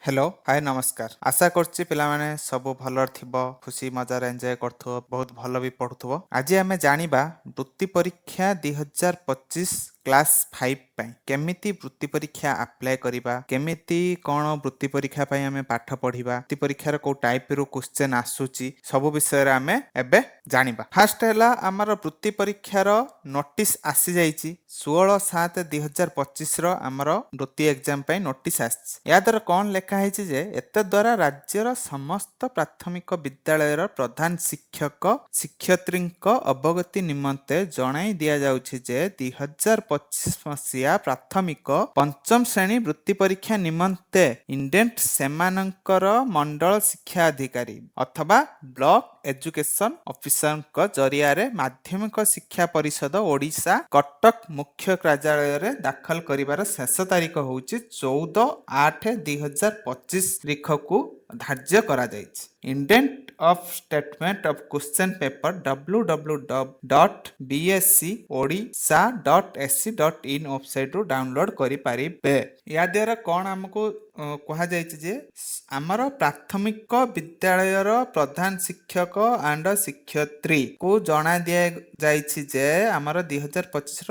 Hello hi नमस्कार आशा करछि पिलामाने सब भलर थिबो खुशी मजार एन्जॉय करथो बहुत भल भी पढुथबो आज आमे जानिबा वृत्ति परीक्षा 2025 क्लास 5 पई केमिति वृत्ति परीक्षा अप्लाई करिबा केमिति कोन वृत्ति परीक्षा पई आमे पाठ पढिबा वृत्ति परीक्षार को टाइप रो क्वेश्चन आसुची सब विषय रे आमे एबे जानिबा फर्स्ट हैला हमर वृत्ति परीक्षार नोटिस आसी जाईची 16/7/2025 रो हमर वृत्ति एग्जाम पई नोटिस आसी या दर कोन लेखा ହେଇଛି ଯେ ଏତେ ଦ୍ୱାରା ରାଜ୍ୟର ସମସ୍ତ ପ୍ରାଥମିକ ବିଦ୍ୟାଳୟର ପ୍ରଧାନ ଶିକ୍ଷକ ଶିକ୍ଷୟିତ୍ରୀଙ୍କ ଅବଗତି ନିମନ୍ତେ ଜଣାଇ ଦିଆଯାଉଛି ଯେ 2025 ମସିହା ପ୍ରାଥମିକ ପଞ୍ଚମ ଶ୍ରେଣୀ ବୃତ୍ତି ପରୀକ୍ଷା ନିମନ୍ତେ ଇଣ୍ଡେଣ୍ଟ ସେମାନଙ୍କର ମଣ୍ଡଳ ଶିକ୍ଷା ଅଧିକାରୀ ଅଥବା ବ୍ଲକ ଏଜୁକେସନ ଅଫିସରଙ୍କ ଜରିଆରେ ମାଧ୍ୟମିକ ଶିକ୍ଷା ପରିଷଦ ଓଡ଼ିଶା କଟକ ମୁଖ୍ୟ କାର୍ଯ୍ୟାଳୟରେ ଦାଖଲ କରିବାର ଶେଷ ତାରିଖ ହେଉଛି 14/8/2025 ତାରିଖକୁ ଧାର୍ଯ୍ୟ କରାଯାଇଛି indent of statement of question paper www.bscodisha.ac.in ୱେବସାଇଟରୁ ଡାଉନଲୋଡ କରିପାରିବେ ଏହା ଦ୍ୱାରା କ'ଣ ଆମକୁ କୁହାଯାଇଛି ଯେ ଆମର ପ୍ରାଥମିକ ବିଦ୍ୟାଳୟର ପ୍ରଧାନ ଶିକ୍ଷକ ଆଣ୍ଡ ଶିକ୍ଷୟିତ୍ରୀ କୁ ଜଣା ଦିଆଯାଇଛି ଯେ ଆମର 2025 ର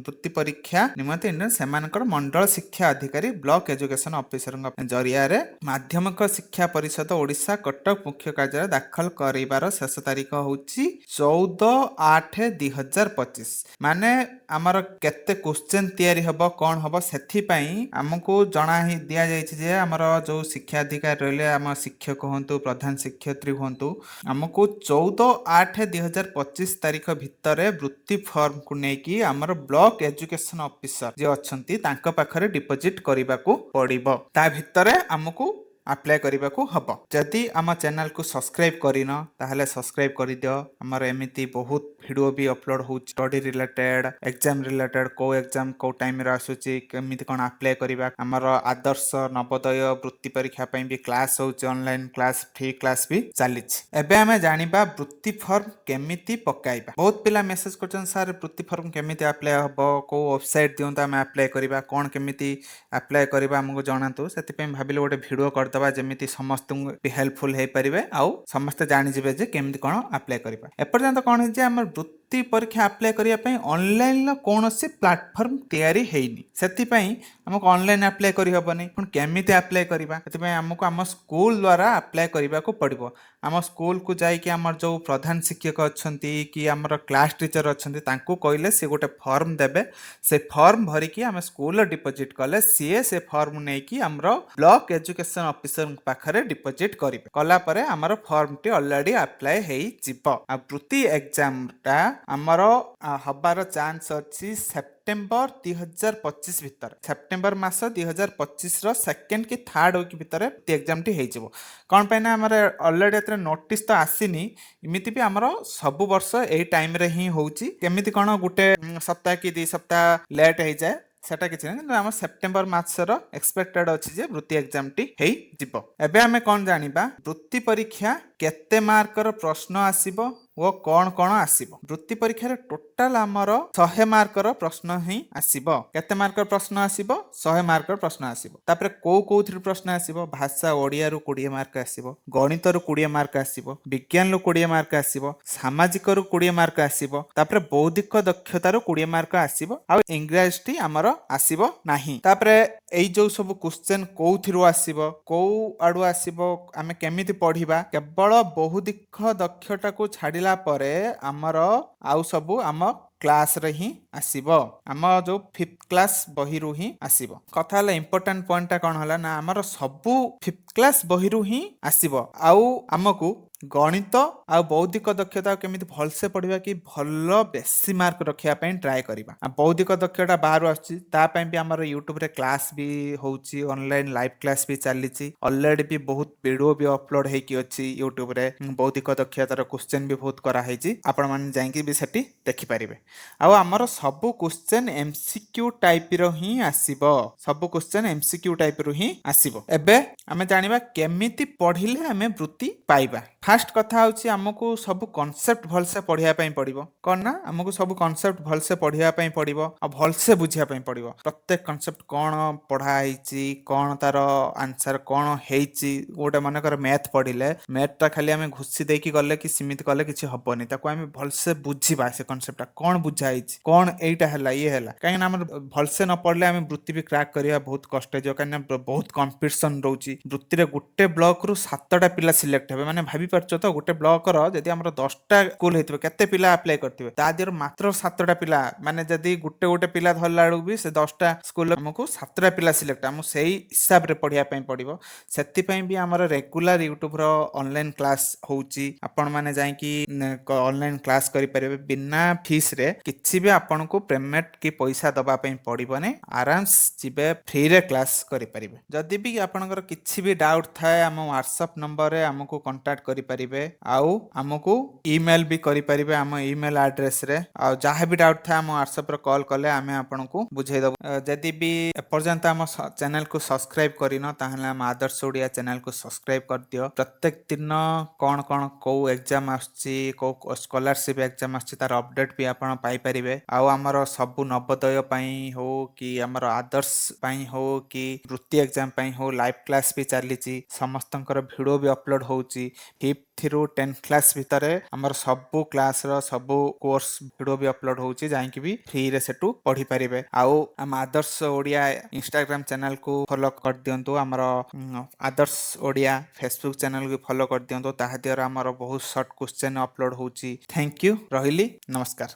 ବୃତ୍ତି ପରୀକ୍ଷା ନିମନ୍ତେ ସେମାନଙ୍କର ମଣ୍ଡଳ ଶିକ୍ଷା ଅଧିକାରୀ ବ୍ଲକ ଏଜୁକେସନ ଅଫିସରଙ୍କ ଜରିଆରେ ମାଧ୍ୟମିକ ଶିକ୍ଷା ପରିଷଦ ଓଡ଼ିଶା କଟକ ମୁଖ୍ୟ କାର୍ଯ୍ୟାଳୟ ଦାଖଲ କରିବାର ଶେଷ ତାରିଖ ହେଉଛି 14/8/2025 ମାନେ ଆମର କେତେ କ୍ୱେଶ୍ଚନ ତିଆରି ହେବ କ'ଣ ହେବ ସେଥିପାଇଁ ଆମକୁ ଜଣା ଦିଆଯାଇଛି ଯେ ଆମର ଯେଉଁ ଶିକ୍ଷାଧିକାରୀ ରହିଲେ ଆମ ଶିକ୍ଷକ ହୁଅନ୍ତୁ ପ୍ରଧାନ ଶିକ୍ଷୟିତ୍ରୀ ହୁଅନ୍ତୁ ଆମକୁ 14/8/2025 ତାରିଖ ଭିତରେ ବୃତ୍ତି ଫର୍ମକୁ ନେଇକି ଆମର ବ୍ଲକ ଏଜୁକେସନ ଅଫିସର ଯିଏ ଅଛନ୍ତି ତାଙ୍କ ପାଖରେ ଡିପୋଜିଟ୍ କରିବାକୁ ପଡ଼ିବ ତା ଭିତରେ ଆମକୁ ଆପ୍ଲାଏ କରିବାକୁ ହବ ଯଦି ଆମ ଚ୍ୟାନେଲକୁ ସବସ୍କ୍ରାଇବ୍ କରିନ ତାହେଲେ ସବସ୍କ୍ରାଇବ୍ କରିଦିଅ ଆମର ଏମିତି ବହୁତ ଭିଡ଼ିଓ ବି ଅପଲୋଡ଼ ହେଉଛି ଷ୍ଟଡି ରିଲେଟେଡ ଏକ୍ଜାମ ରିଲେଟେଡ କୋଉ ଏକ୍ଜାମ କୋଉ ଟାଇମରେ ଆସୁଛି କେମିତି କ'ଣ ଆପ୍ଲାଏ କରିବା ଆମର ଆଦର୍ଶ ନବୋଦୟ ବୃତ୍ତି ପରୀକ୍ଷା ପାଇଁ ବି କ୍ଲାସ୍ ହେଉଛି ଅନଲାଇନ୍ କ୍ଲାସ୍ ଫ୍ରି କ୍ଲାସ୍ ବି ଚାଲିଛି ଏବେ ଆମେ ଜାଣିବା ବୃତ୍ତି ଫର୍ମ କେମିତି ପକାଇବା ବହୁତ ପିଲା ମେସେଜ କରୁଛନ୍ତି ସାର୍ ବୃତ୍ତି ଫର୍ମ କେମିତି ଆପ୍ଲାଏ ହବ କୋଉ ୱେବସାଇଟ୍ ଦିଅନ୍ତୁ ଆମେ ଆପ୍ଲାଏ କରିବା କ'ଣ କେମିତି ଆପ୍ଲାଏ କରିବା ଆମକୁ ଜଣାନ୍ତୁ ସେଥିପାଇଁ ଭାବିଲେ ଗୋଟେ ଭିଡ଼ିଓ କରିଦେବା ଯେମିତି ସମସ୍ତଙ୍କୁ ବି ହେଲ୍ପଫୁଲ୍ ହେଇପାରିବେ ଆଉ ସମସ୍ତେ ଜାଣିଯିବେ ଯେ କେମିତି କ'ଣ ଆପ୍ଲାଏ କରିବା ଏପର୍ଯ୍ୟନ୍ତ କ'ଣ ହେଇଛି ଆମର ବୃତ୍ତି ପରୀକ୍ଷା ଆପ୍ଲାଏ କରିବା ପାଇଁ ଅନଲାଇନ୍ର କୌଣସି ପ୍ଲାଟଫର୍ମ ତିଆରି ହେଇନି ସେଥିପାଇଁ ଆମକୁ ଅନଲାଇନ୍ ଆପ୍ଲାଏ କରିହେବନି ପୁଣି କେମିତି ଆପ୍ଲାଏ କରିବା ସେଥିପାଇଁ ଆମକୁ ଆମ ସ୍କୁଲ ଦ୍ୱାରା ଆପ୍ଲାଏ କରିବାକୁ ପଡ଼ିବ ଆମ ସ୍କୁଲକୁ ଯାଇକି ଆମର ଯେଉଁ ପ୍ରଧାନ ଶିକ୍ଷକ ଅଛନ୍ତି କି ଆମର କ୍ଲାସ୍ ଟିଚର ଅଛନ୍ତି ତାଙ୍କୁ କହିଲେ ସେ ଗୋଟେ ଫର୍ମ ଦେବେ ସେ ଫର୍ମ ଭରିକି ଆମେ ସ୍କୁଲରେ ଡିପୋଜିଟ୍ କଲେ ସିଏ ସେ ଫର୍ମ ନେଇକି ଆମର ବ୍ଲକ ଏଜୁକେସନ ଅଫିସର ପାଖରେ ଡିପୋଜିଟ୍ କରିବେ କଲା ପରେ ଆମର ଫର୍ମଟି ଅଲରେଡି ଆପ୍ଲାଏ ହେଇଯିବ ଆଉ ବୃତ୍ତି ଏକ୍ଜାମଟା ଆମର ହବାର ଚାନ୍ସ ଅଛି ସେପ୍ଟେମ୍ବର 2025 ଭିତରେ ସେପ୍ଟେମ୍ବର ମାସ 2025 ର ସେକେଣ୍ଡ କି ଥାର୍ଡ ୱିକ୍ ଭିତରେ ଏକ୍ଜାମଟି ହେଇଯିବ କ'ଣ ପାଇଁ ନା ଆମର ଅଲରେଡି ଏଥିରେ ନୋଟିସ୍ ତ ଆସିନି ଏମିତି ବି ଆମର ସବୁ ବର୍ଷ ଏଇ ଟାଇମରେ ହିଁ ହେଉଛି କେମିତି କ'ଣ ଗୋଟେ ସପ୍ତାହ କି 2 ସପ୍ତାହ ଲେଟ୍ ହେଇଯାଏ সেটা কিছু না কিন্তু আমার সেপ্টেম্বর মাসর এক্সপেক্টেড ଅଛି যে বৃত্তি এক্সামটি ହେଇଯିବ ଏବେ ଆମେ କ'ଣ ଜାଣିବା ବୃତ୍ତି ପରୀକ୍ଷା କେତେ ମାର୍କର ପ୍ରଶ୍ନ ଆସିବ ଓ କ'ଣ କ'ଣ ଆସିବ ବୃତ୍ତି ପରୀକ୍ଷାରେ ଟୋଟାଲ ଆମର 100 ମାର୍କର ପ୍ରଶ୍ନ ହିଁ ଆସିବ କେତେ ମାର୍କର ପ୍ରଶ୍ନ ଆସିବ 100 ମାର୍କର ପ୍ରଶ୍ନ ଆସିବ ତାପରେ କୋଉଥିରୁ ପ୍ରଶ୍ନ ଆସିବ ଭାଷା ଓଡ଼ିଆରୁ 20 ମାର୍କ ଆସିବ ଗଣିତରୁ 20 ମାର୍କ ଆସିବ ବିଜ୍ଞାନରୁ 20 ମାର୍କ ଆସିବ ସାମାଜିକରୁ 20 ମାର୍କ ଆସିବ ତାପରେ ବୌଦ୍ଧିକ ଦକ୍ଷତାରୁ 20 ମାର୍କ ଆସିବ ଆଉ ଇଂରାଜୀଟି ଆମର ଆସିବ ନାହିଁ ତାପରେ ଏଇ ଯୋଉ ସବୁ କ୍ୱେଶ୍ଚନ କୋଉଥିରୁ ଆସିବ କୋଉ ଆଡୁ ଆସିବ ଆମେ କେମିତି ପଢିବା କେବଳ ବୌଦ୍ଧିକ ଦକ୍ଷତାକୁ ଛାଡ଼ିଲା ପରେ ଆମର ଆଉ ସବୁ ଆମ କ୍ଲାସରେ ହିଁ ଆସିବ ଆମ ଯୋଉ 5th କ୍ଲାସ ବହିରୁ ହିଁ ଆସିବ କଥା ହେଲା ଇମ୍ପୋର୍ଟାଣ୍ଟ ପଏଣ୍ଟଟା କ'ଣ ହେଲା ନା ଆମର ସବୁ 5th କ୍ଲାସ ବହିରୁ ହିଁ ଆସିବ ଆଉ ଆମକୁ ଗଣିତ ଆଉ ବୌଦ୍ଧିକ ଦକ୍ଷତା କେମିତି ଭଲସେ ପଢିବା କି ଭଲ ବେଶୀ ମାର୍କ ରଖିବା ପାଇଁ ଟ୍ରାଏ କରିବା ବୌଦ୍ଧିକ ଦକ୍ଷତା ବାହାରୁ ଆସୁଛି ତା ପାଇଁ ବି ଆମର ୟୁଟ୍ୟୁବରେ କ୍ଲାସ ବି ହେଉଛି ଅନଲାଇନ୍ ଲାଇଭ୍ କ୍ଲାସ ବି ଚାଲିଛି ଅଲରେଡି ବି ବହୁତ ଭିଡ଼ିଓ ବି ଅପଲୋଡ ହେଇକି ଅଛି ୟୁଟ୍ୟୁବରେ ବୌଦ୍ଧିକ ଦକ୍ଷତାର କ୍ୱେଶ୍ଚନ ବି ବହୁତ କରାହେଇଛି ଆପଣମାନେ ଯାଇକି ବି ସେଠି ଦେଖିପାରିବେ ଆଉ ଆମର ସବୁ କ୍ୱେଶ୍ଚନ MCQ ଟାଇପର ହିଁ ଆସିବ ସବୁ କ୍ୱେଶ୍ଚନ MCQ ଟାଇପରୁ ହିଁ ଆସିବ ଏବେ ଆମେ ଜାଣିବା କେମିତି ପଢିଲେ ଆମେ ବୃତ୍ତି ପାଇବା फास्ट कथा होची हमकु सब कॉन्सेप्ट भलसे पढ़िया पई पड़िबो कोन ना हमकु सब कॉन्सेप्ट भलसे पढ़िया पई पड़िबो आ भलसे बुझिया पई पड़िबो प्रत्येक कॉन्सेप्ट कोन पढ़ा हैची कोन तार आंसर कोन हेची गोटे माने कर मैथ पढ़िले मैथ खाली आम घुसी देकी गले कि सीमित कले किसी हबनी ताको आम भलसे बुझीबा से कॉन्सेप्ट कौन बुझा है कौन एटा है ये है कहीं आम भलसे न पढ़ले आम वृत्ति भी क्रैक करिया बहुत कष्ट हो कहीं बहुत कंपटीशन रोची वृत्ति गोटे ब्लॉक रु 7टा पिला सिलेक्ट हेबे माने भाभी परछो तो गोटे ब्लॉक रो जदी हमर 10टा स्कूल हेतबे केते पिला अप्लाई करथिबे ता दियर मात्र 7टा पिला माने जदी गोटे गोटे पिला धरला बेलू भी से 10टा स्कूल हमको 7टा पिला सिलेक्ट हम सेही हिसाब रे पढ़िया पई पड़िबो सेति पई भी हमर रेगुलर यूट्यूब रो ऑनलाइन क्लास होउची आपण माने जाई कि ऑनलाइन क्लास करि परिबे बिना फीस रे किछि भी आपण को पेमेंट की पैसा दबा पई पड़िबो नै आराम जिबे फ्री रे क्लास करि परिबे जदी भी आपनकर किछि भी डाउट थाए हम WhatsApp नंबर रे हमको कांटेक्ट करि परिबे आउ हमको ईमेल भी करि परिबे हम ईमेल एड्रेस रे आ जहा भी डाउट थाए हम WhatsApp रे कॉल कले हमें आपनको बुझाई दबो जदी भी एपर्यंत हम चैनल को सब्सक्राइब करिनो ताहले हम आदर्श ओडिया चैनल को सब्सक्राइब कर दियो प्रत्येक दिन कौन कौन को एग्जाम आछि को स्कॉलरशिप एग्जाम आछि तार अपडेट भी आपण पाई परिबे आउ हमर सब नवोदय पई हो कि हमर आदर्श पई हो कि वृत्ति एग्जाम पई हो लाइव क्लास भी चलीची समस्तंकर वीडियो भी अपलोड होउची 5th रु 10th क्लास भितरे हमर सब क्लास रो सब कोर्स वीडियो भी अपलोड होउची जाई कि भी फ्री रे सेटू पढ़ी परिबे आउ हम आदर्श ओडिया इंस्टाग्राम चैनल को फॉलो कर दियंतु हमर आदर्श ओडिया फेसबुक चैनल को फॉलो कर दियंतु ताहा दियर हमर बहुत शॉर्ट क्वेश्चन अपलोड होउची थैंक यू रहिली नमस्कार।